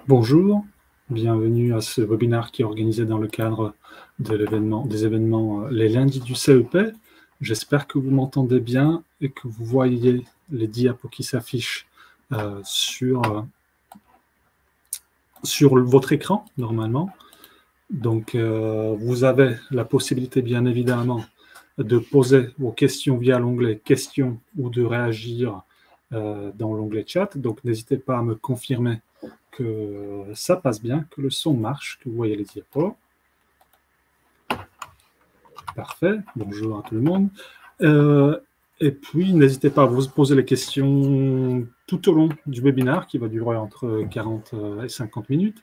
Bonjour, bienvenue à ce webinaire qui est organisé dans le cadre de des événements les lundis du CEP. J'espère que vous m'entendez bien et que vous voyez les diapos qui s'affichent sur votre écran, normalement. Donc, vous avez la possibilité, bien évidemment, de poser vos questions via l'onglet « Questions » ou de réagir dans l'onglet « Chat ». Donc, n'hésitez pas à me confirmer que ça passe bien, que le son marche, que vous voyez les diapos. Parfait. Bonjour à tout le monde. Et puis, n'hésitez pas à vous poser les questions tout au long du webinaire, qui va durer entre 40 et 50 minutes.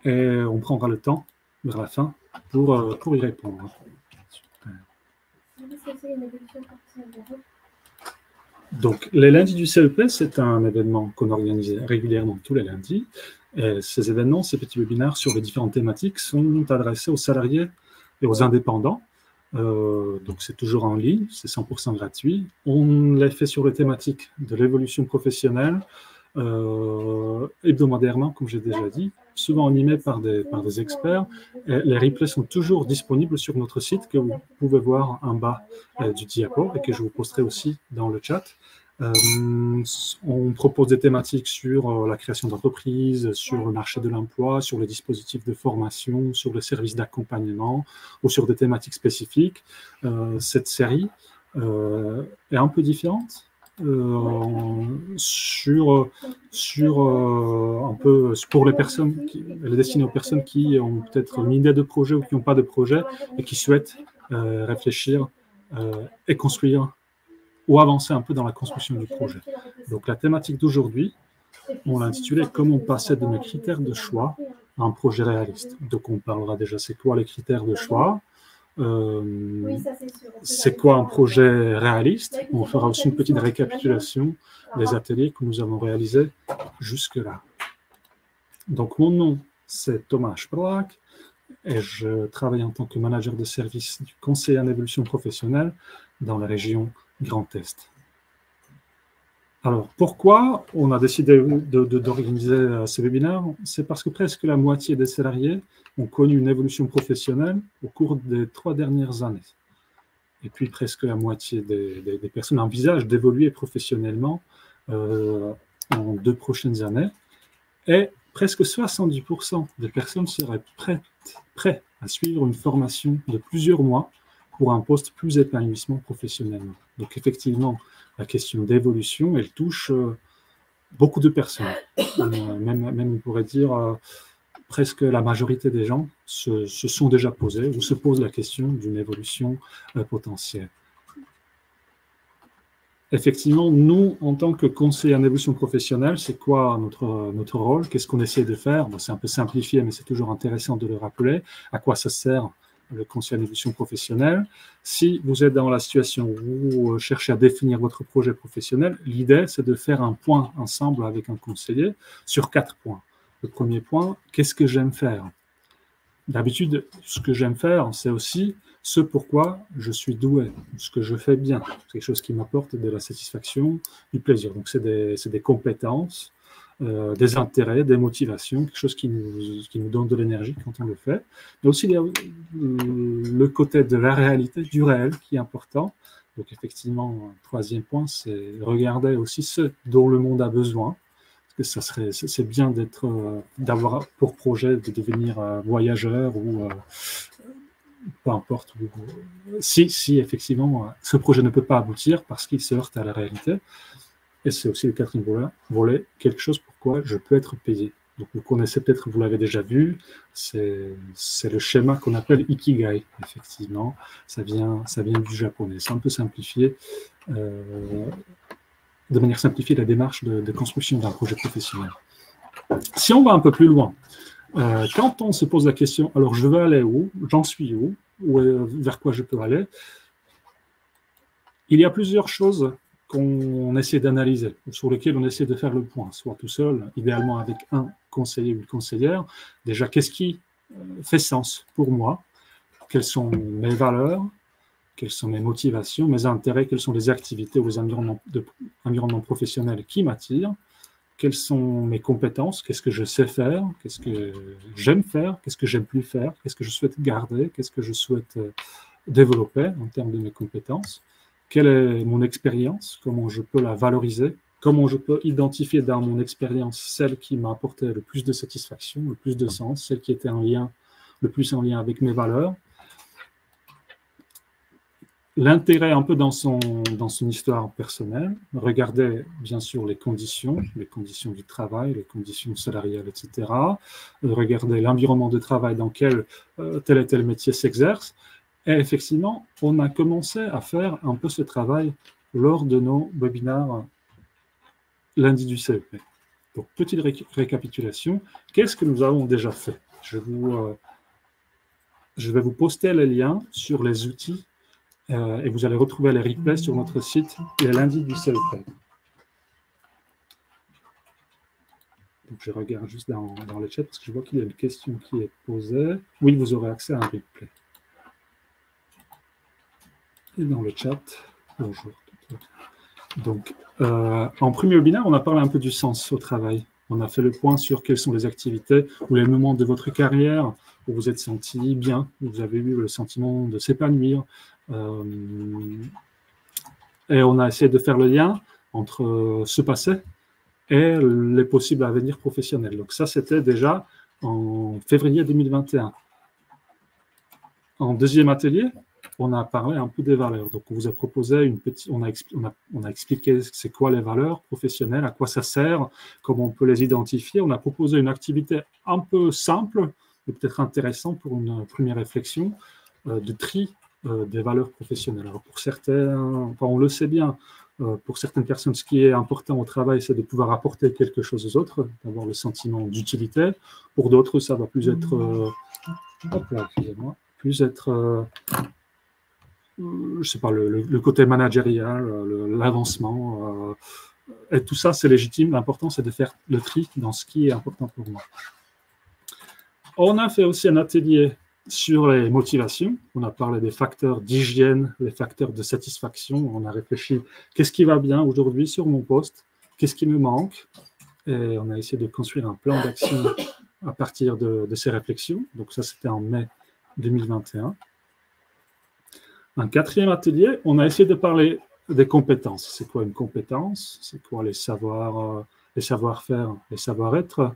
Et on prendra le temps vers la fin pour y répondre. Donc, les lundis du CEP, c'est un événement qu'on organise régulièrement tous les lundis. Et ces événements, ces petits webinaires sur les différentes thématiques sont adressés aux salariés et aux indépendants. Donc, c'est toujours en ligne, c'est 100% gratuit. On les fait sur les thématiques de l'évolution professionnelle, hebdomadairement, comme j'ai déjà dit, souvent animés par des experts. Et les replays sont toujours disponibles sur notre site, que vous pouvez voir en bas du diapo et que je vous posterai aussi dans le chat. On propose des thématiques sur la création d'entreprises, sur le marché de l'emploi, sur les dispositifs de formation, sur les services d'accompagnement ou sur des thématiques spécifiques. Cette série est un peu différente. Un peu pour les personnes, elle est destinée aux personnes qui ont peut-être une idée de projet ou qui n'ont pas de projet et qui souhaitent réfléchir et construire ou avancer un peu dans la construction du projet. Donc la thématique d'aujourd'hui, on l'a intitulée « Comment passer de mes critères de choix à un projet réaliste ». Donc on parlera déjà, c'est quoi les critères de choix, c'est quoi un projet réaliste. On fera aussi une petite récapitulation des ateliers que nous avons réalisés jusque-là. Donc mon nom, c'est Thomas Sprlak et je travaille en tant que manager de service du conseil en évolution professionnelle dans la région Grand Est. Alors, pourquoi on a décidé d'organiser ce webinaire? C'est parce que presque la moitié des salariés ont connu une évolution professionnelle au cours des 3 dernières années. Et puis, presque la moitié des personnes envisagent d'évoluer professionnellement en 2 prochaines années. Et presque 70% des personnes seraient prêtes à suivre une formation de plusieurs mois pour un poste plus épanouissement professionnellement. Donc, effectivement, la question d'évolution, elle touche beaucoup de personnes. Même on pourrait dire, presque la majorité des gens se sont déjà posés ou se posent la question d'une évolution potentielle. Effectivement, nous, en tant que conseiller en évolution professionnelle, c'est quoi notre rôle? Qu'est-ce qu'on essaie de faire? Bon, c'est un peu simplifié, mais c'est toujours intéressant de le rappeler. À quoi ça sert le conseil en évolution professionnelle? Si vous êtes dans la situation où vous cherchez à définir votre projet professionnel, l'idée, c'est de faire un point ensemble avec un conseiller sur 4 points. Le premier point, qu'est-ce que j'aime faire? D'habitude, ce que j'aime faire, c'est aussi ce pourquoi je suis doué, ce que je fais bien. C'est quelque chose qui m'apporte de la satisfaction, du plaisir. Donc, c'est des compétences, des intérêts, des motivations, quelque chose qui nous donne de l'énergie quand on le fait. Mais aussi, il y a le côté de la réalité, du réel, qui est important. Donc, effectivement, un troisième point, c'est regarder aussi ce dont le monde a besoin. C'est bien d'avoir pour projet de devenir voyageur ou peu importe. Si effectivement ce projet ne peut pas aboutir parce qu'il se heurte à la réalité, et c'est aussi le quatrième volet, quelque chose pour quoi je peux être payé. Donc vous connaissez peut-être, vous l'avez déjà vu, c'est le schéma qu'on appelle Ikigai, effectivement. Ça vient du japonais. C'est un peu simplifié. De manière simplifiée la démarche de construction d'un projet professionnel. Si on va un peu plus loin, quand on se pose la question, alors je veux aller où, j'en suis où, vers quoi je peux aller, il y a plusieurs choses qu'on essaie d'analyser, sur lesquelles on essaie de faire le point, soit tout seul, idéalement avec un conseiller ou une conseillère. Déjà, qu'est-ce qui fait sens pour moi? Quelles sont mes valeurs? quelles sont mes motivations, mes intérêts, quelles sont les activités ou les environnements professionnels qui m'attirent, quelles sont mes compétences, qu'est-ce que je sais faire, qu'est-ce que j'aime faire, qu'est-ce que j'aime plus faire, qu'est-ce que je souhaite garder, qu'est-ce que je souhaite développer en termes de mes compétences, quelle est mon expérience, comment je peux la valoriser, comment je peux identifier dans mon expérience celle qui m'a apporté le plus de satisfaction, le plus de sens, celle qui était le plus en lien avec mes valeurs. L'intérêt un peu dans son histoire personnelle, regarder bien sûr les conditions du travail, les conditions salariales, etc. Regarder l'environnement de travail dans lequel tel et tel métier s'exerce. Et effectivement, on a commencé à faire un peu ce travail lors de nos webinaires lundi du CEP. Donc, petite récapitulation. Qu'est-ce que nous avons déjà fait? Je vais vous poster les liens sur les outils et vous allez retrouver les replays sur notre site les lundis du CEP. Donc, je regarde juste dans le chat parce que je vois qu'il y a une question qui est posée. Oui, vous aurez accès à un replay. Et dans le chat, bonjour. Donc, en premier webinaire, on a parlé un peu du sens au travail. On a fait le point sur quelles sont les activités ou les moments de votre carrière où vous êtes senti bien, où vous avez eu le sentiment de s'épanouir. Et on a essayé de faire le lien entre ce passé et les possibles avenirs professionnels. Donc ça, c'était déjà en février 2021. En deuxième atelier, on a parlé un peu des valeurs. Donc, on vous a proposé on a expliqué c'est quoi les valeurs professionnelles, à quoi ça sert, comment on peut les identifier. On a proposé une activité un peu simple, mais peut-être intéressante pour une première réflexion, de tri des valeurs professionnelles. Alors, pour certains, enfin, on le sait bien, pour certaines personnes, ce qui est important au travail, c'est de pouvoir apporter quelque chose aux autres, d'avoir le sentiment d'utilité. Pour d'autres, ça va plus être... plus être... je sais pas, le côté managérial, l'avancement, et tout ça, c'est légitime. L'important, c'est de faire le tri dans ce qui est important pour moi. On a fait aussi un atelier sur les motivations. On a parlé des facteurs d'hygiène, les facteurs de satisfaction. On a réfléchi, qu'est-ce qui va bien aujourd'hui sur mon poste? Qu'est-ce qui me manque? Et on a essayé de construire un plan d'action à partir de ces réflexions. Donc ça, c'était en mai 2021. Un quatrième atelier, on a essayé de parler des compétences. C'est quoi une compétence? C'est quoi les savoir-faire, les savoir-être?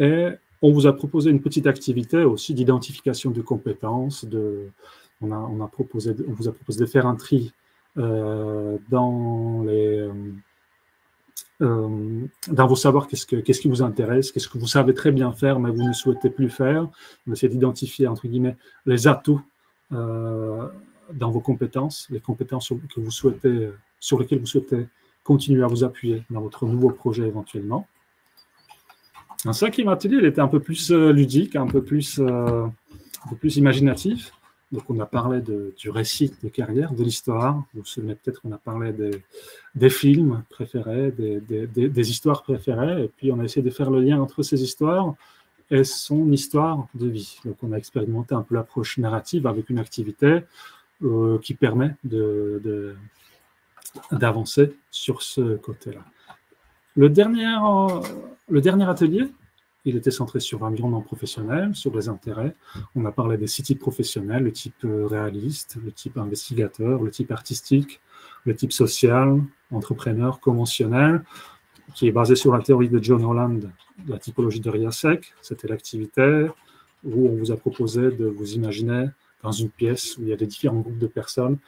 Et on vous a proposé une petite activité aussi d'identification de compétences. On vous a proposé de faire un tri dans vos savoirs, qu'est-ce qui vous intéresse, qu'est-ce que vous savez très bien faire, mais vous ne souhaitez plus faire. On essaie d'identifier, entre guillemets, les atouts dans vos compétences, les compétences sur lesquelles vous souhaitez continuer à vous appuyer dans votre nouveau projet éventuellement. Un cinquième atelier, il était un peu plus ludique, un peu plus imaginatif. Donc, on a parlé du récit de carrière, de l'histoire. Vous vous souvenez peut-être qu'on a parlé des films préférés, des histoires préférées. Et puis, on a essayé de faire le lien entre ces histoires et son histoire de vie. Donc, on a expérimenté un peu l'approche narrative avec une activité qui permet d'avancer sur ce côté-là. Le dernier atelier, il était centré sur l'environnement professionnel, sur les intérêts. On a parlé des 6 types professionnels, le type réaliste, le type investigateur, le type artistique, le type social, entrepreneur, conventionnel, qui est basé sur la théorie de John Holland, la typologie de Riasek. C'était l'activité où on vous a proposé de vous imaginer dans une pièce où il y a des différents groupes de personnes.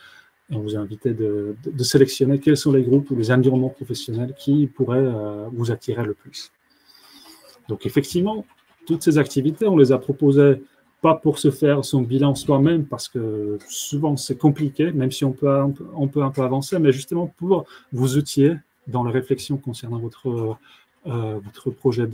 Et on vous a invité de sélectionner quels sont les groupes ou les environnements professionnels qui pourraient vous attirer le plus. Donc effectivement, toutes ces activités, on les a proposées pas pour se faire son bilan soi-même, parce que souvent c'est compliqué, même si on peut un peu avancer, mais justement pour vous outiller dans la réflexion concernant votre projet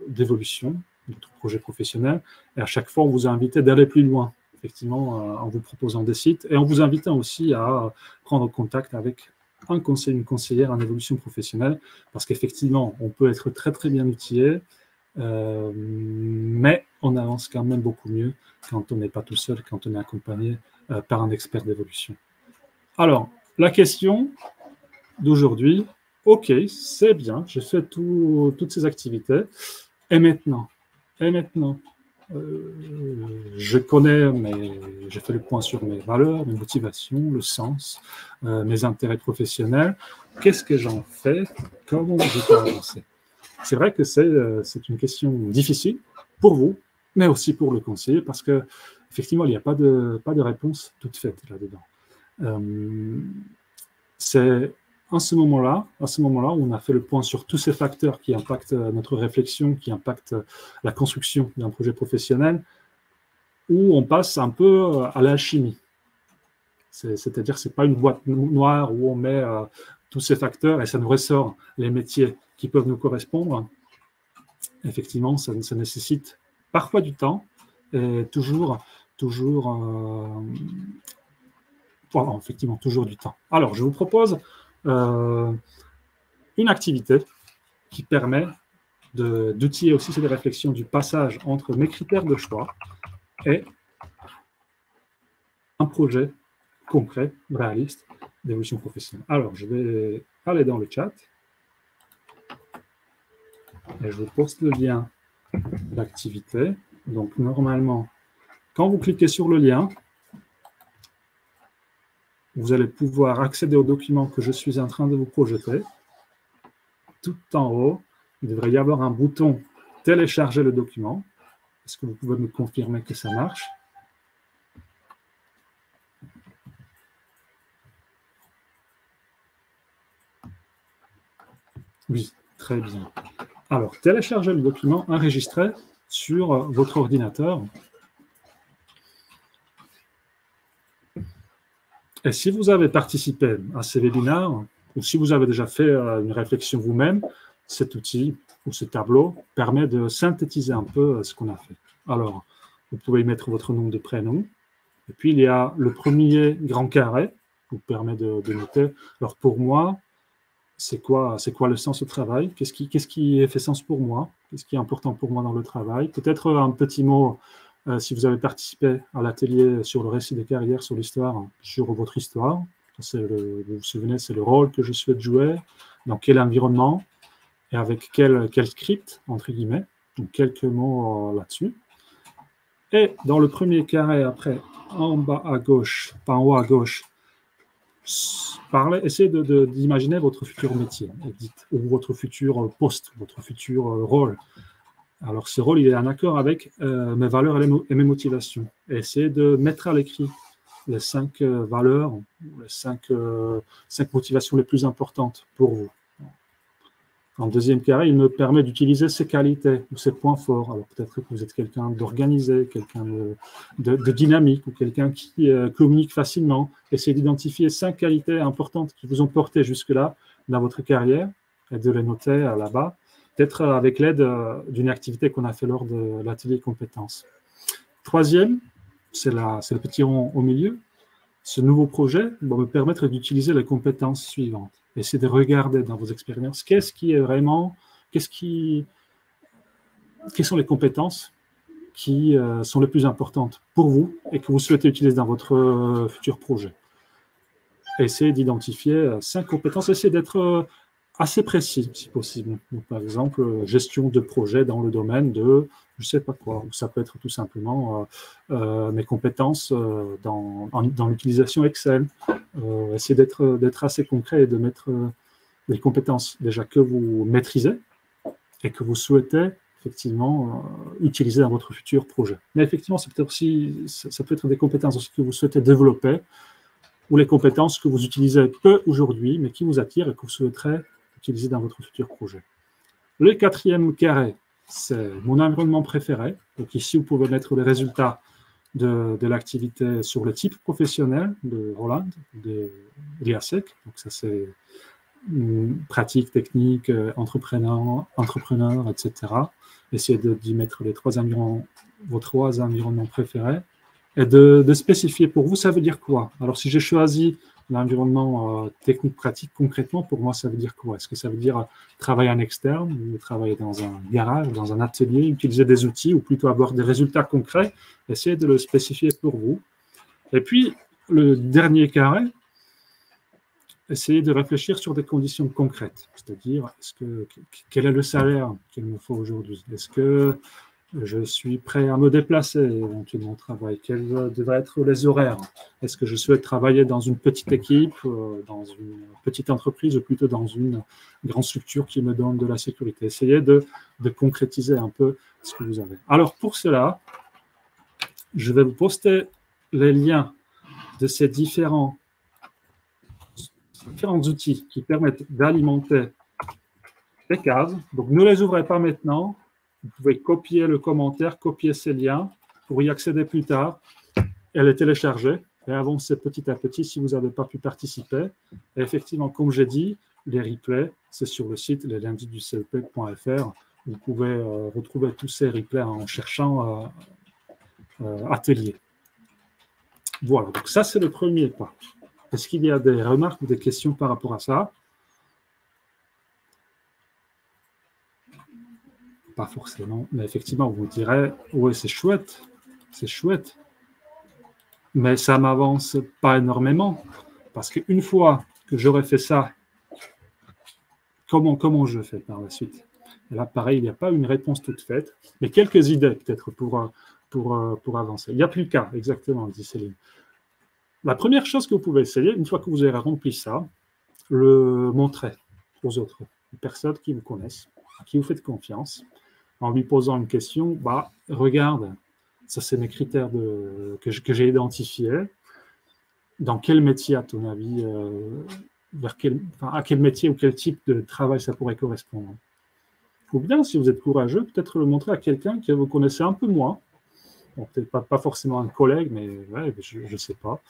d'évolution, votre projet professionnel. Et à chaque fois, on vous a invité d'aller plus loin, effectivement, en vous proposant des sites et en vous invitant aussi à prendre contact avec un conseiller, une conseillère en évolution professionnelle, parce qu'effectivement, on peut être très, très bien outillé mais on avance quand même beaucoup mieux quand on n'est pas tout seul, quand on est accompagné par un expert d'évolution. Alors, la question d'aujourd'hui, ok, c'est bien, j'ai fait toutes ces activités, et maintenant, je connais, j'ai fait le point sur mes valeurs, mes motivations, le sens, mes intérêts professionnels. Qu'est-ce que j'en fais? Comment je peux avancer? C'est vrai que c'est une question difficile pour vous, mais aussi pour le conseiller, parce que effectivement, il n'y a pas de réponse toute faite là-dedans. C'est à ce moment-là où on a fait le point sur tous ces facteurs qui impactent notre réflexion, qui impactent la construction d'un projet professionnel, où on passe un peu à l'alchimie. C'est-à-dire que ce n'est pas une boîte noire où on met tous ces facteurs et ça nous ressort les métiers qui peuvent nous correspondre. Effectivement, ça nécessite parfois du temps et toujours du temps. Alors, je vous propose une activité qui permet d'outiller aussi cette réflexion du passage entre mes critères de choix et un projet concret, réaliste d'évolution professionnelle. Alors, je vais aller dans le chat et je vous poste le lien d'activité. Donc, normalement, quand vous cliquez sur le lien, vous allez pouvoir accéder au document que je suis en train de vous projeter. Tout en haut, il devrait y avoir un bouton « Télécharger le document ». Est-ce que vous pouvez me confirmer que ça marche? Oui, très bien. Alors, télécharger le document enregistré sur votre ordinateur. Et si vous avez participé à ces webinaires, ou si vous avez déjà fait une réflexion vous-même, cet outil ou ce tableau permet de synthétiser un peu ce qu'on a fait. Alors, vous pouvez y mettre votre nom de prénom. Et puis, il y a le premier grand carré qui vous permet de noter. Alors, pour moi, c'est quoi le sens au travail? Qu'est-ce qui fait sens pour moi? Qu'est-ce qui est important pour moi dans le travail? Peut-être un petit mot, si vous avez participé à l'atelier sur le récit des carrières, sur l'histoire, sur votre histoire. Vous vous souvenez, c'est le rôle que je souhaite jouer, dans quel environnement, et avec quel script, entre guillemets. Donc, quelques mots là-dessus. Et dans le premier carré, après, en bas à gauche, pas en haut à gauche, essayez d'imaginer votre futur métier, ou votre futur poste, votre futur rôle. Alors, ce rôle, il est en accord avec mes valeurs et mes motivations. Et essayez de mettre à l'écrit les 5 valeurs, les 5 motivations les plus importantes pour vous. En deuxième carré, il me permet d'utiliser ses qualités ou ses points forts. Alors peut-être que vous êtes quelqu'un d'organisé, quelqu'un de dynamique ou quelqu'un qui communique facilement. Essayez d'identifier 5 qualités importantes qui vous ont porté jusque-là dans votre carrière et de les noter là-bas, peut-être avec l'aide d'une activité qu'on a fait lors de l'atelier compétences. Troisième, c'est le petit rond au milieu. Ce nouveau projet va me permettre d'utiliser les compétences suivantes. Essayez de regarder dans vos expériences quelles sont les compétences qui sont les plus importantes pour vous et que vous souhaitez utiliser dans votre futur projet. Essayez d'identifier 5 compétences, essayez d'être assez précis si possible. Donc, par exemple, gestion de projet dans le domaine de je ne sais pas quoi, ou ça peut être tout simplement mes compétences dans l'utilisation Excel. Essayez d'être assez concret et de mettre les compétences déjà que vous maîtrisez et que vous souhaitez effectivement utiliser dans votre futur projet. Mais effectivement, ça peut être des compétences aussi que vous souhaitez développer ou les compétences que vous utilisez peu aujourd'hui, mais qui vous attirent et que vous souhaiterez utiliser dans votre futur projet. Le 4e carré, c'est mon environnement préféré. Donc ici, vous pouvez mettre les résultats de l'activité sur le type professionnel de Roland, de l'IASEC. Donc ça, c'est pratique, technique, entrepreneur, etc. Essayez d'y mettre vos 3 environnements préférés et de spécifier pour vous, ça veut dire quoi? Alors, si j'ai choisi l'environnement technique pratique, concrètement, pour moi, ça veut dire quoi? Est-ce que ça veut dire travailler en externe, ou travailler dans un garage, dans un atelier, utiliser des outils, ou plutôt avoir des résultats concrets? Essayez de le spécifier pour vous. Et puis, le dernier carré, essayez de réfléchir sur des conditions concrètes. C'est-à-dire, quel est le salaire qu'il me faut aujourd'hui? Est-ce que je suis prêt à me déplacer éventuellement au travail? Quels devraient être les horaires? Est-ce que je souhaite travailler dans une petite équipe, dans une petite entreprise, ou plutôt dans une grande structure qui me donne de la sécurité? Essayez de concrétiser un peu ce que vous avez. Alors, pour cela, je vais vous poster les liens de ces différents outils qui permettent d'alimenter les cases. Donc, ne les ouvrez pas maintenant. Vous pouvez copier le commentaire, copier ces liens pour y accéder plus tard et les télécharger et avancer petit à petit si vous n'avez pas pu participer. Et effectivement, comme j'ai dit, les replays, c'est sur le site leslundisducep.fr. Vous pouvez retrouver tous ces replays en cherchant atelier. Voilà, donc ça, c'est le premier pas. Est-ce qu'il y a des remarques ou des questions par rapport à ça? Pas forcément, mais effectivement, vous direz, oui, c'est chouette, mais ça ne m'avance pas énormément, parce qu'une fois que j'aurai fait ça, comment je fais par la suite? Et là, pareil, il n'y a pas une réponse toute faite, mais quelques idées peut-être pour avancer. Il n'y a plus qu'à, exactement, dit Céline. La première chose que vous pouvez essayer, une fois que vous avez rempli ça, le montrer aux autres, aux personnes qui vous connaissent, à qui vous faites confiance, en lui posant une question, regarde, ça c'est mes critères que j'ai identifiés. Dans quel métier, à ton avis, à quel métier ou quel type de travail ça pourrait correspondre? Ou bien, si vous êtes courageux, peut-être le montrer à quelqu'un que vous connaissez un peu moins. Bon, peut-être pas forcément un collègue, mais ouais, je ne sais pas.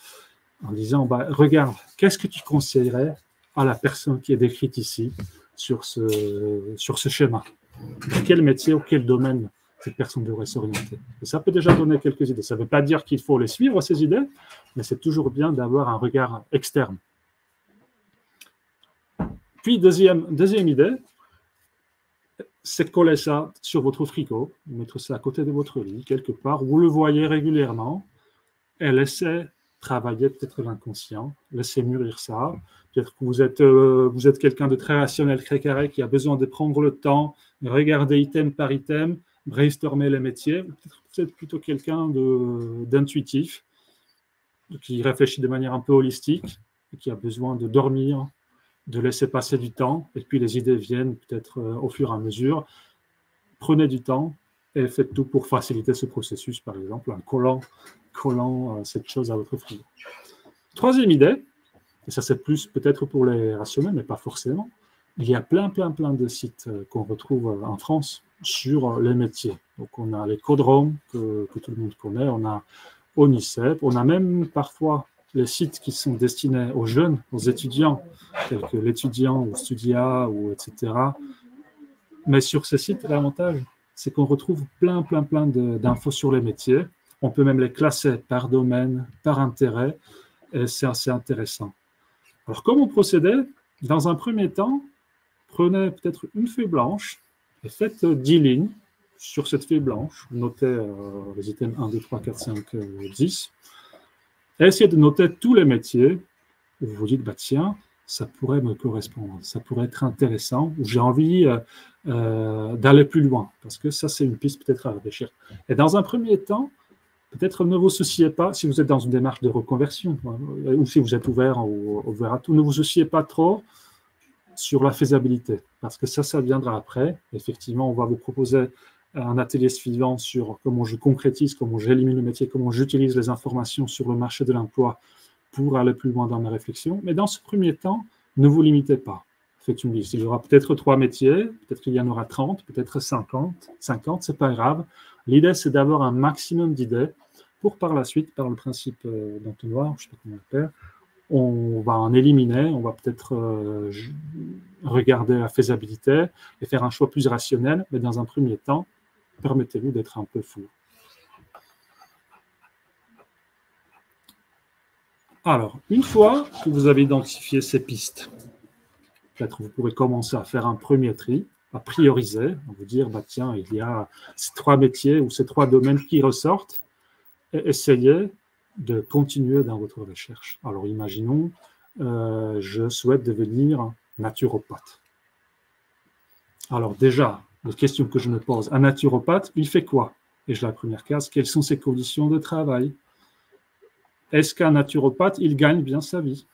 En disant, regarde, qu'est-ce que tu conseillerais à la personne qui est décrite ici sur ce schéma? Quel métier ou quel domaine cette personne devrait s'orienter? Et ça peut déjà donner quelques idées. Ça ne veut pas dire qu'il faut les suivre, ces idées, mais c'est toujours bien d'avoir un regard externe. Puis, deuxième idée, c'est de coller ça sur votre frigo, mettre ça à côté de votre lit, quelque part, vous le voyez régulièrement, et laissez travailler peut-être l'inconscient, laissez mûrir ça. Peut-être que vous êtes quelqu'un de très rationnel, très carré, qui a besoin de prendre le temps, de regarder item par item, brainstormer les métiers. Peut-être que vous êtes plutôt quelqu'un d'intuitif, qui réfléchit de manière un peu holistique, et qui a besoin de dormir, de laisser passer du temps, et puis les idées viennent peut-être au fur et à mesure. Prenez du temps et faites tout pour faciliter ce processus, par exemple, en collant cette chose à votre frigo. Troisième idée, et ça c'est plus peut-être pour les rationnels, mais pas forcément, il y a plein de sites qu'on retrouve en France sur les métiers. Donc on a les Codromes que tout le monde connaît, on a ONICEP, on a même parfois les sites qui sont destinés aux jeunes, aux étudiants, tels que l'étudiant ou Studia, ou etc. Mais sur ces sites, l'avantage, c'est qu'on retrouve plein d'infos sur les métiers. On peut même les classer par domaine, par intérêt, et c'est assez intéressant. Alors, comment procéder? Dans un premier temps, prenez peut-être une feuille blanche et faites 10 lignes sur cette feuille blanche. Notez les items 1, 2, 3, 4, 5, 10. Et essayez de noter tous les métiers où vous vous dites, tiens, ça pourrait me correspondre, ça pourrait être intéressant, ou j'ai envie d'aller plus loin, parce que ça, c'est une piste peut-être à réfléchir. Et dans un premier temps, peut-être ne vous souciez pas, si vous êtes dans une démarche de reconversion, ou si vous êtes ouvert à tout, ne vous souciez pas trop sur la faisabilité, parce que ça viendra après. Effectivement, on va vous proposer un atelier suivant sur comment je concrétise, comment j'élimine le métier, comment j'utilise les informations sur le marché de l'emploi pour aller plus loin dans mes réflexions. Mais dans ce premier temps, ne vous limitez pas. Faites une liste. Il y aura peut-être 3 métiers, peut-être qu'il y en aura 30, peut-être 50, c'est pas grave. L'idée, c'est d'avoir un maximum d'idées pour par la suite, par le principe d'entonnoir, je ne sais pas comment on l'appelle, on va en éliminer, on va peut-être regarder la faisabilité et faire un choix plus rationnel, mais dans un premier temps, permettez-vous d'être un peu fou. Alors, une fois que vous avez identifié ces pistes, peut-être vous pourrez commencer à faire un premier tri, à prioriser, à vous dire, bah, tiens, il y a ces 3 métiers ou ces 3 domaines qui ressortent, et essayez de continuer dans votre recherche. Alors, imaginons, je souhaite devenir naturopathe. Alors déjà, la question que je me pose, un naturopathe, il fait quoi? Et j'ai la première case, quelles sont ses conditions de travail? Est-ce qu'un naturopathe, il gagne bien sa vie?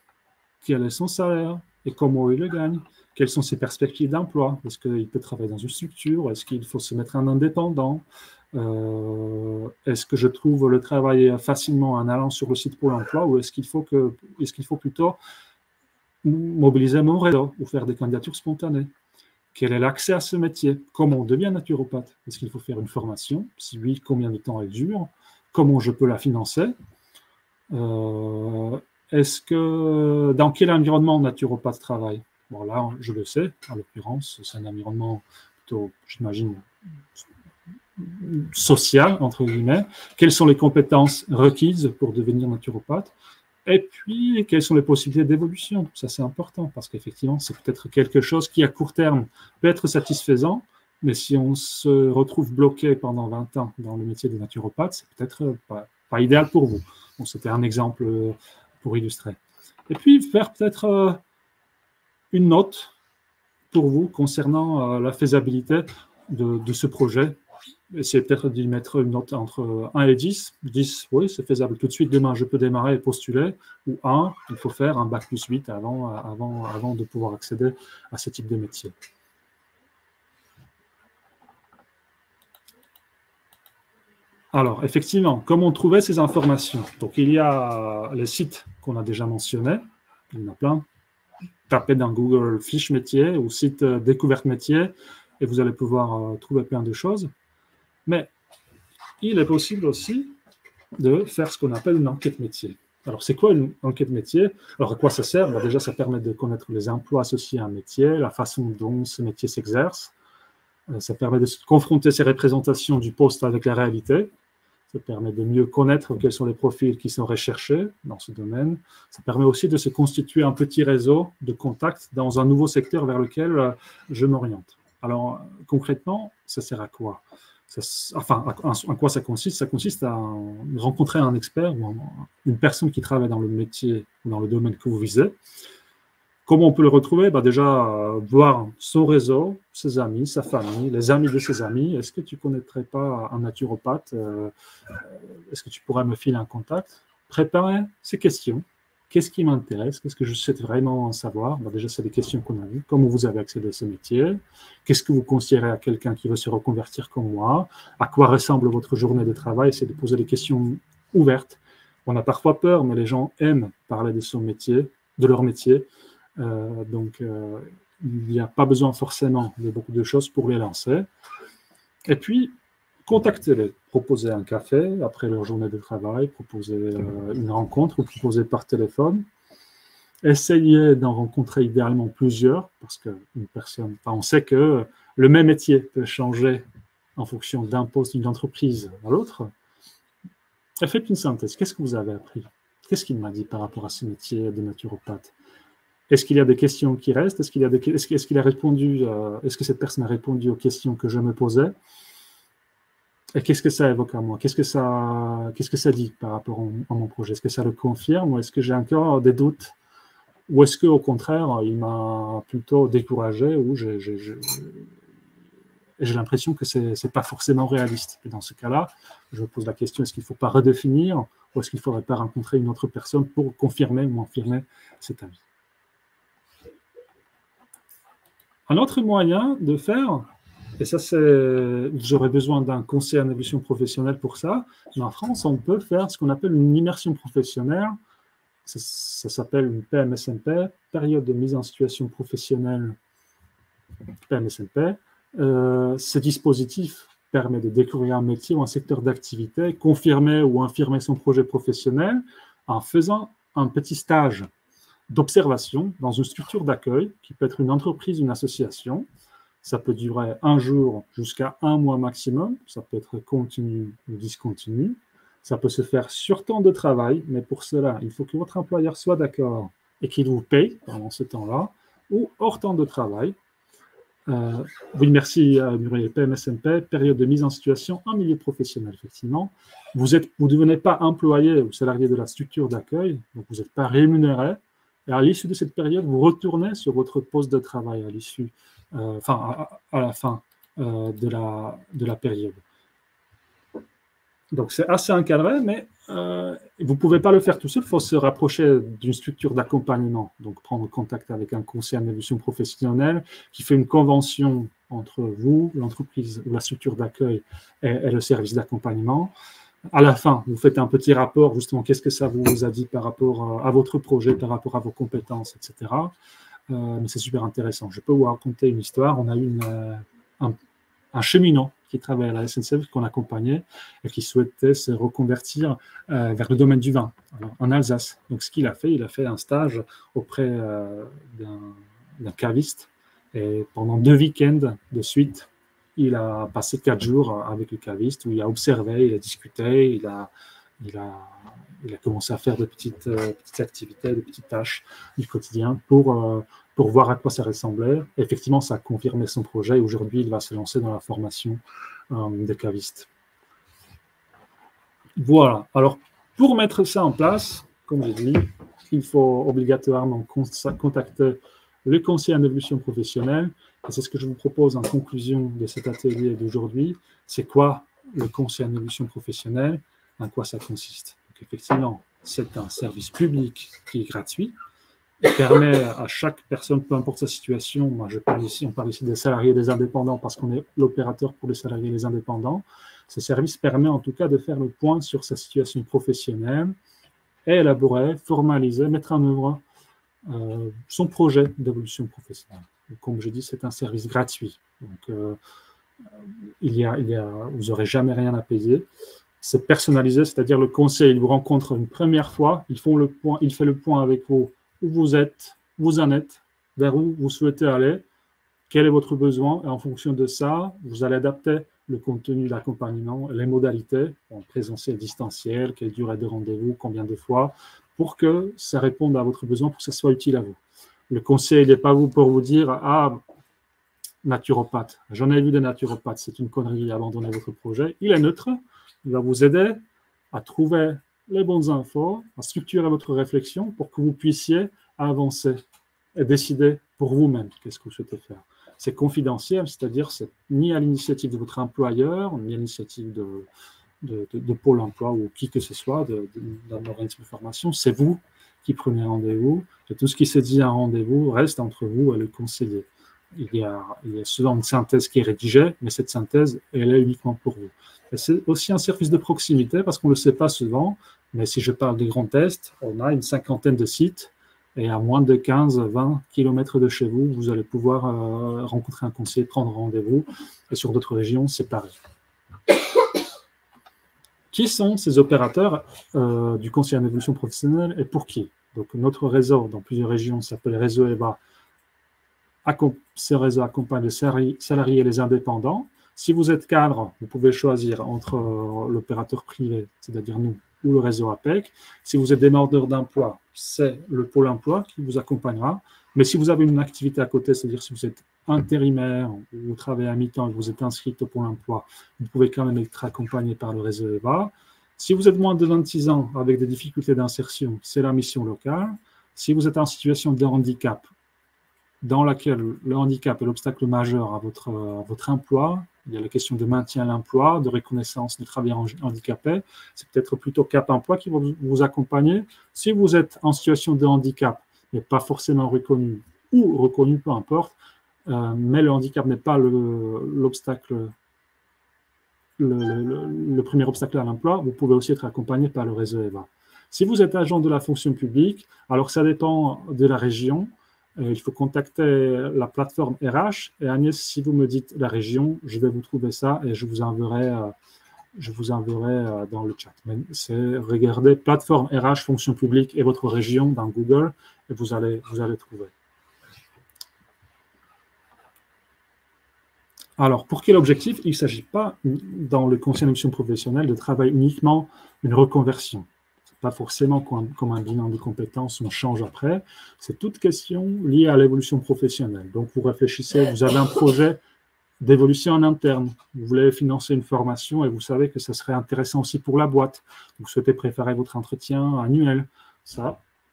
Quel est son salaire? Et comment il le gagne? Quelles sont ses perspectives d'emploi? Est-ce qu'il peut travailler dans une structure? Est-ce qu'il faut se mettre en indépendant? Est-ce que je trouve le travail facilement en allant sur le site Pôle emploi ou est-ce qu'il faut plutôt mobiliser mon réseau ou faire des candidatures spontanées? Quel est l'accès à ce métier? Comment on devient naturopathe? Est-ce qu'il faut faire une formation? Si oui, combien de temps elle dure? Comment je peux la financer? Est-ce que dans quel environnement naturopathe travaille? Bon, là, je le sais, en l'occurrence, c'est un environnement plutôt, j'imagine, social, entre guillemets. Quelles sont les compétences requises pour devenir naturopathe? Et puis, quelles sont les possibilités d'évolution? Ça, c'est important, parce qu'effectivement, c'est peut-être quelque chose qui, à court terme, peut être satisfaisant, mais si on se retrouve bloqué pendant 20 ans dans le métier de naturopathe, c'est peut-être pas idéal pour vous. Bon, c'était un exemple pour illustrer. Et puis, faire peut-être une note pour vous concernant la faisabilité de ce projet. Essayez peut-être d'y mettre une note entre 1 et 10. 10, oui, c'est faisable. Tout de suite, demain, je peux démarrer et postuler. Ou 1, il faut faire un bac plus 8 avant de pouvoir accéder à ce type de métier. Alors, effectivement, comment trouver ces informations? Donc, il y a les sites qu'on a déjà mentionnés. Il y en a plein. Tapez dans Google fiche métier ou site découverte métier et vous allez pouvoir trouver plein de choses. Mais il est possible aussi de faire ce qu'on appelle une enquête métier. Alors, c'est quoi une enquête métier? Alors, à quoi ça sert? Ben, déjà, ça permet de connaître les emplois associés à un métier, la façon dont ce métier s'exerce. Ça permet de confronter ces représentations du poste avec la réalité. Ça permet de mieux connaître quels sont les profils qui sont recherchés dans ce domaine. Ça permet aussi de se constituer un petit réseau de contacts dans un nouveau secteur vers lequel je m'oriente. Alors, concrètement, ça sert à quoi? En quoi ça consiste? Ça consiste à rencontrer un expert ou une personne qui travaille dans le métier ou dans le domaine que vous visez. Comment on peut le retrouver? Déjà, voir son réseau, ses amis, sa famille, les amis de ses amis. Est-ce que tu ne connaîtrais pas un naturopathe? Est-ce que tu pourrais me filer un contact? Préparer ces questions. Qu'est-ce qui m'intéresse? Qu'est-ce que je souhaite vraiment savoir? Déjà, c'est des questions qu'on a vues. Comment vous avez accédé à ce métier? Qu'est-ce que vous conseillerez à quelqu'un qui veut se reconvertir comme moi? À quoi ressemble votre journée de travail? C'est de poser des questions ouvertes. On a parfois peur, mais les gens aiment parler de son métier, de leur métier. Il n'y a pas besoin forcément de beaucoup de choses pour les lancer. Et puis, contactez-les, proposez un café après leur journée de travail, proposez une rencontre ou proposez par téléphone. Essayez d'en rencontrer idéalement plusieurs, parce qu'une personne, on sait que le même métier peut changer en fonction d'un poste d'une entreprise à l'autre. Et faites une synthèse. Qu'est-ce que vous avez appris? Qu'est-ce qu'il m'a dit par rapport à ce métier de naturopathe? Est-ce qu'il y a des questions qui restent? Est-ce qu'il a répondu? Est-ce que cette personne a répondu aux questions que je me posais? Et qu'est-ce que ça évoque à moi? Qu'est-ce que ça dit par rapport à mon projet? Est-ce que ça le confirme ou est-ce que j'ai encore des doutes? Ou est-ce qu'au contraire, il m'a plutôt découragé ou j'ai l'impression que ce n'est pas forcément réaliste? Et dans ce cas-là, je me pose la question, est-ce qu'il ne faut pas redéfinir ou est-ce qu'il ne faudrait pas rencontrer une autre personne pour confirmer ou infirmer cet avis? Un autre moyen de faire, et ça j'aurais besoin d'un conseil en évolution professionnelle pour ça, mais en France, on peut faire ce qu'on appelle une immersion professionnelle. Ça s'appelle une PMSMP, période de mise en situation professionnelle, PMSMP. Ce dispositif permet de découvrir un métier ou un secteur d'activité, confirmer ou infirmer son projet professionnel en faisant un petit stage d'observation dans une structure d'accueil, qui peut être une entreprise, une association. Ça peut durer 1 jour jusqu'à 1 mois maximum. Ça peut être continu ou discontinu. Ça peut se faire sur temps de travail, mais pour cela, il faut que votre employeur soit d'accord et qu'il vous paye pendant ce temps-là, ou hors temps de travail. Oui, merci Muriel. PMSMP, période de mise en situation en milieu professionnel, effectivement. Vous ne devenez pas employé ou salarié de la structure d'accueil, donc vous n'êtes pas rémunéré. Et à l'issue de cette période, vous retournez sur votre poste de travail à l'issue, à la fin de la période. Donc, c'est assez encadré, mais vous ne pouvez pas le faire tout seul. Il faut se rapprocher d'une structure d'accompagnement. Donc, prendre contact avec un conseiller en évolution professionnelle qui fait une convention entre vous, l'entreprise ou la structure d'accueil et le service d'accompagnement. À la fin, vous faites un petit rapport, justement, qu'est-ce que ça vous a dit par rapport à votre projet, par rapport à vos compétences, etc. Mais c'est super intéressant. Je peux vous raconter une histoire. On a eu un cheminot qui travaille à la SNCF, qu'on accompagnait et qui souhaitait se reconvertir vers le domaine du vin, en Alsace. Donc, ce qu'il a fait un stage auprès d'un caviste. Et pendant 2 week-ends de suite, il a passé 4 jours avec le caviste où il a observé, il a discuté, il a commencé à faire de petites activités, de petites tâches du quotidien pour voir à quoi ça ressemblait. Et effectivement, ça a confirmé son projet. Aujourd'hui, il va se lancer dans la formation des cavistes. Voilà. Alors, pour mettre ça en place, comme j'ai dit, il faut obligatoirement contacter le conseiller en évolution professionnelle. Et c'est ce que je vous propose en conclusion de cet atelier d'aujourd'hui. C'est quoi le conseiller en évolution professionnelle? En quoi ça consiste? Donc, effectivement, c'est un service public qui est gratuit. Il permet à chaque personne, peu importe sa situation, moi on parle ici des salariés et des indépendants parce qu'on est l'opérateur pour les salariés et les indépendants. Ce service permet en tout cas de faire le point sur sa situation professionnelle et élaborer, formaliser, mettre en œuvre son projet d'évolution professionnelle. Donc, comme je dis, c'est un service gratuit. Donc, vous n'aurez jamais rien à payer. C'est personnalisé, c'est-à-dire le conseil, il vous rencontre une première fois, il fait le point avec vous, où vous êtes, vous en êtes, vers où vous souhaitez aller, quel est votre besoin, et en fonction de ça, vous allez adapter le contenu de l'accompagnement, les modalités, en présentiel, distanciel, quelle durée de rendez-vous, combien de fois, pour que ça réponde à votre besoin, pour que ça soit utile à vous. Le conseil n'est pas vous pour vous dire « Ah, naturopathe, j'en ai vu des naturopathes, c'est une connerie, abandonnez votre projet ». Il est neutre, il va vous aider à trouver les bonnes infos, à structurer votre réflexion pour que vous puissiez avancer et décider pour vous-même qu'est-ce que vous souhaitez faire. C'est confidentiel, c'est-à-dire c'est ni à l'initiative de votre employeur, ni à l'initiative de Pôle emploi ou qui que ce soit, d'un organisme de formation. C'est vous qui prenez rendez-vous et tout ce qui se dit à un rendez-vous reste entre vous et le conseiller. Il y a souvent une synthèse qui est rédigée, mais cette synthèse, elle est uniquement pour vous. Et c'est aussi un service de proximité parce qu'on ne le sait pas souvent, mais si je parle des Grands Est, on a une 50aine de sites et à moins de 15-20 km de chez vous, vous allez pouvoir rencontrer un conseiller, prendre rendez-vous. Et sur d'autres régions, c'est pareil. Qui sont ces opérateurs du conseiller en évolution professionnelle et pour qui? Donc, notre réseau dans plusieurs régions s'appelle Réseau EVA. Ce réseau accompagne les salariés et les indépendants. Si vous êtes cadre, vous pouvez choisir entre l'opérateur privé, c'est-à-dire nous, ou le réseau APEC. Si vous êtes demandeur d'emploi, c'est le Pôle emploi qui vous accompagnera. Mais si vous avez une activité à côté, c'est-à-dire si vous êtes intérimaire ou vous travaillez à mi-temps et vous êtes inscrit au Pôle emploi, vous pouvez quand même être accompagné par le réseau EVA. Si vous êtes moins de 26 ans avec des difficultés d'insertion, c'est la mission locale. Si vous êtes en situation de handicap, dans laquelle le handicap est l'obstacle majeur à votre emploi, il y a la question de maintien à l'emploi, de reconnaissance des travailleurs handicapés, c'est peut-être plutôt Cap Emploi qui va vous accompagner. Si vous êtes en situation de handicap, mais pas forcément reconnu, ou reconnu, peu importe, mais le handicap n'est pas l'obstacle, le premier obstacle à l'emploi, vous pouvez aussi être accompagné par le réseau EVA. Si vous êtes agent de la fonction publique, alors ça dépend de la région. Il faut contacter la plateforme RH. Et Agnès, si vous me dites la région, je vais vous trouver ça et je vous enverrai dans le chat. Mais c'est regarder plateforme RH, fonction publique et votre région dans Google et vous allez trouver. Alors, pour quel objectif? Il ne s'agit pas, dans le conseil d'admission professionnelle, de travailler uniquement une reconversion. Ce n'est pas forcément comme un bilan de compétences, on change après. C'est toute question liée à l'évolution professionnelle. Donc, vous réfléchissez, vous avez un projet d'évolution en interne. Vous voulez financer une formation et vous savez que ça serait intéressant aussi pour la boîte. Vous souhaitez préparer votre entretien annuel.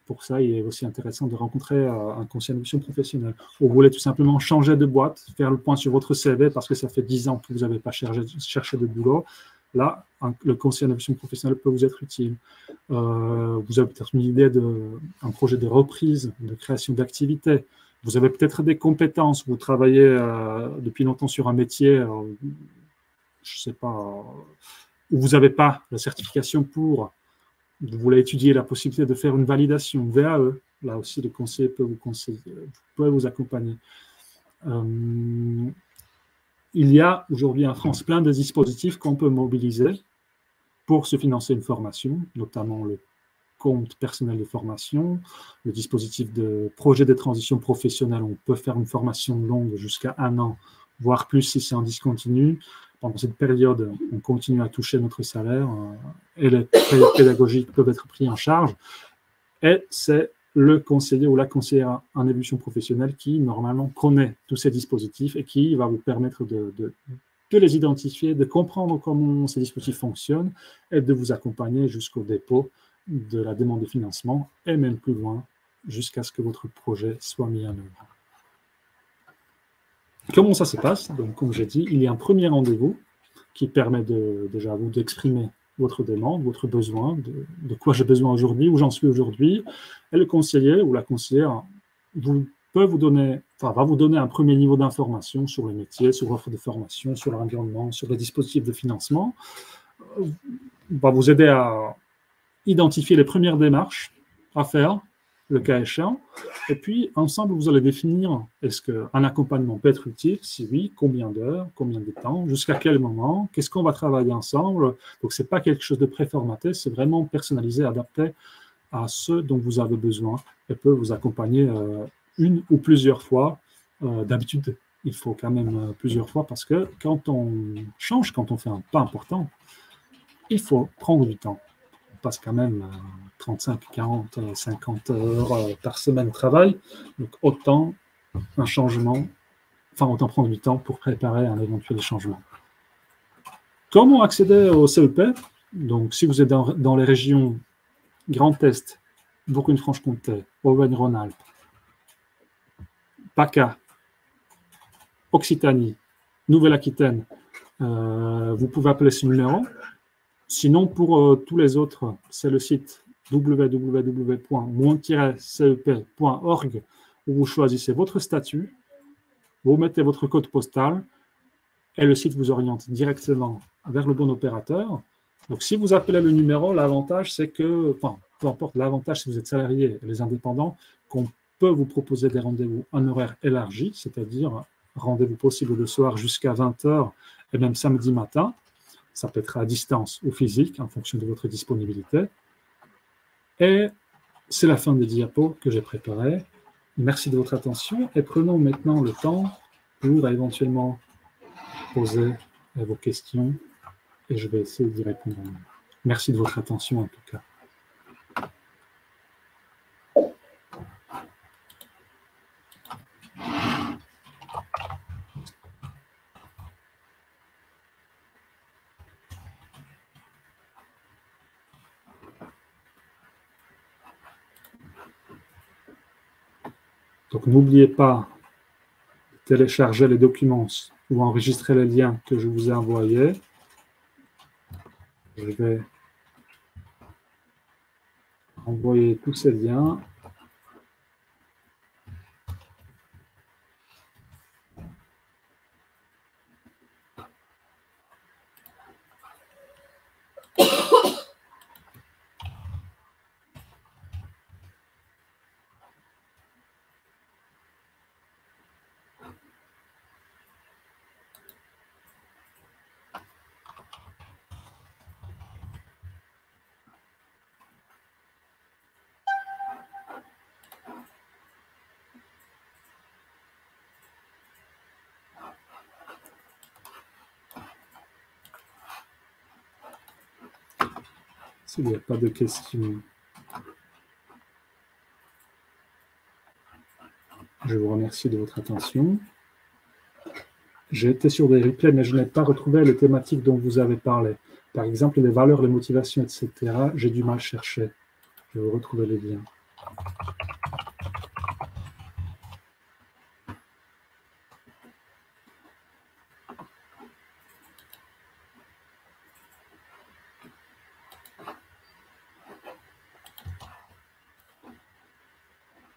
Pour ça, il est aussi intéressant de rencontrer un conseiller d'admission professionnelle. Ou vous voulez tout simplement changer de boîte, faire le point sur votre CV parce que ça fait 10 ans que vous n'avez pas cherché de boulot. Là, le conseiller d'admission professionnelle peut vous être utile. Vous avez peut-être une idée d'un projet de reprise, de création d'activité. Vous avez peut-être des compétences, vous travaillez depuis longtemps sur un métier, je ne sais pas, où vous n'avez pas la certification pour, vous voulez étudier la possibilité de faire une validation VAE, là aussi le conseiller peut vous accompagner. Il y a aujourd'hui en France plein de dispositifs qu'on peut mobiliser pour se financer une formation, notamment le compte personnel de formation, le dispositif de projet de transition professionnelle, on peut faire une formation longue jusqu'à 1 an, voire plus si c'est en discontinu. Pendant cette période, on continue à toucher notre salaire et les frais pédagogiques peuvent être pris en charge. Et c'est le conseiller ou la conseillère en évolution professionnelle qui, normalement, connaît tous ces dispositifs et qui va vous permettre de les identifier, de comprendre comment ces dispositifs fonctionnent et de vous accompagner jusqu'au dépôt de la demande de financement et même plus loin, jusqu'à ce que votre projet soit mis en œuvre. Comment ça se passe? Donc, comme j'ai dit, il y a un premier rendez-vous qui permet déjà à vous d'exprimer votre demande, votre besoin, de quoi j'ai besoin aujourd'hui, où j'en suis aujourd'hui, et le conseiller ou la conseillère va vous donner un premier niveau d'information sur les métiers, sur l'offre de formation, sur l'environnement, sur les dispositifs de financement, va vous aider à identifier les premières démarches à faire, le cas échéant, et puis ensemble vous allez définir est-ce qu'un accompagnement peut être utile, si oui, combien d'heures, combien de temps, jusqu'à quel moment, qu'est-ce qu'on va travailler ensemble. Donc c'est pas quelque chose de préformaté, c'est vraiment personnalisé, adapté à ce dont vous avez besoin et peut vous accompagner une ou plusieurs fois. D'habitude, il faut quand même plusieurs fois parce que quand on change, quand on fait un pas important, il faut prendre du temps. On passe quand même 35, 40, 50 heures par semaine de travail. Donc autant prendre du temps pour préparer un éventuel changement. Comment accéder au CEP? Donc si vous êtes dans les régions Grand Est, Bourgogne-Franche-Comté, Auvergne-Rhône-Alpes, PACA, Occitanie, Nouvelle-Aquitaine, vous pouvez appeler ce numéro. Sinon, pour tous les autres, c'est le site www.mon-cep.org où vous choisissez votre statut, vous mettez votre code postal et le site vous oriente directement vers le bon opérateur. Donc, si vous appelez le numéro, l'avantage, c'est que, peu importe l'avantage si vous êtes salarié et les indépendants, qu'on peut vous proposer des rendez-vous en horaire élargi, c'est-à-dire rendez-vous possible le soir jusqu'à 20h et même samedi matin. Ça peut être à distance ou physique, en fonction de votre disponibilité. Et c'est la fin des diapos que j'ai préparées. Merci de votre attention et prenons maintenant le temps pour éventuellement poser vos questions et je vais essayer d'y répondre. Merci de votre attention en tout cas. Donc n'oubliez pas de télécharger les documents ou enregistrer les liens que je vous ai envoyés. Je vais envoyer tous ces liens. S'il n'y a pas de questions, je vous remercie de votre attention. J'ai été sur des replays, mais je n'ai pas retrouvé les thématiques dont vous avez parlé. Par exemple, les valeurs, les motivations, etc. J'ai du mal à chercher. Je vais retrouver les liens.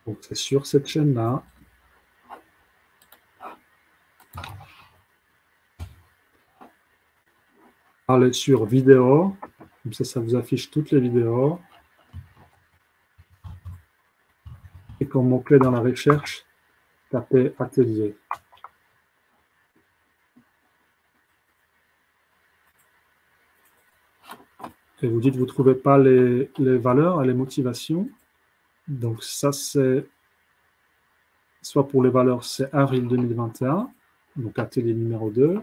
Donc, c'est sur cette chaîne-là. Allez sur vidéo. Comme ça vous affiche toutes les vidéos. Et comme mot-clé dans la recherche, tapez atelier. Et vous dites que vous ne trouvez pas les valeurs et les motivations. Donc ça, c'est soit pour les valeurs, c'est avril 2021, donc atelier numéro 2.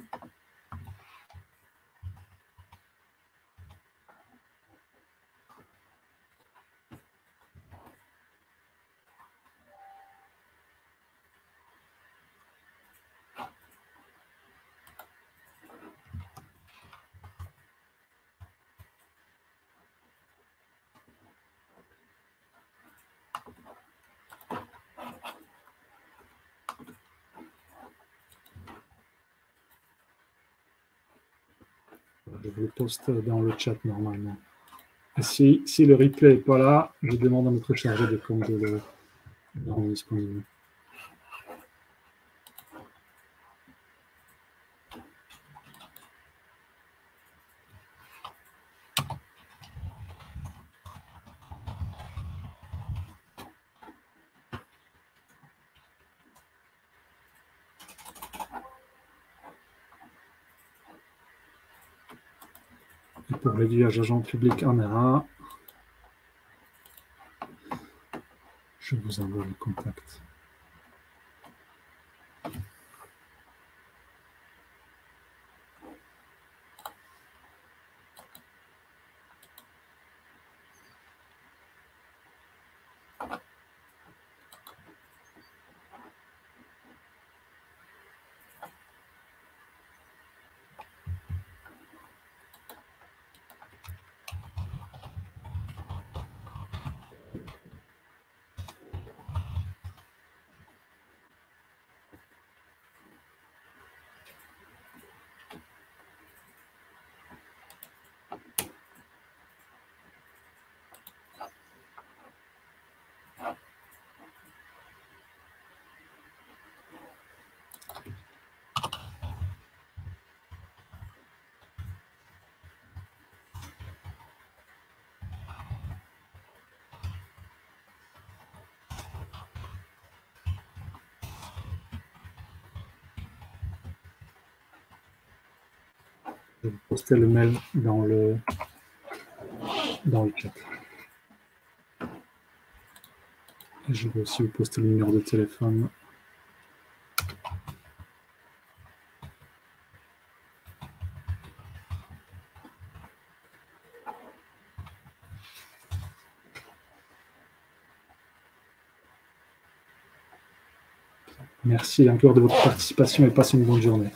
Je vous le poste dans le chat normalement. Et si le replay n'est pas là, je demande à notre chargé de compte de le rendre disponible. Et pour l'aiguillage agent public en ERA, je vous envoie le contact. Je vais poster le mail dans le chat. Et je vais aussi vous poster le numéro de téléphone. Merci encore de votre participation et passez une bonne journée.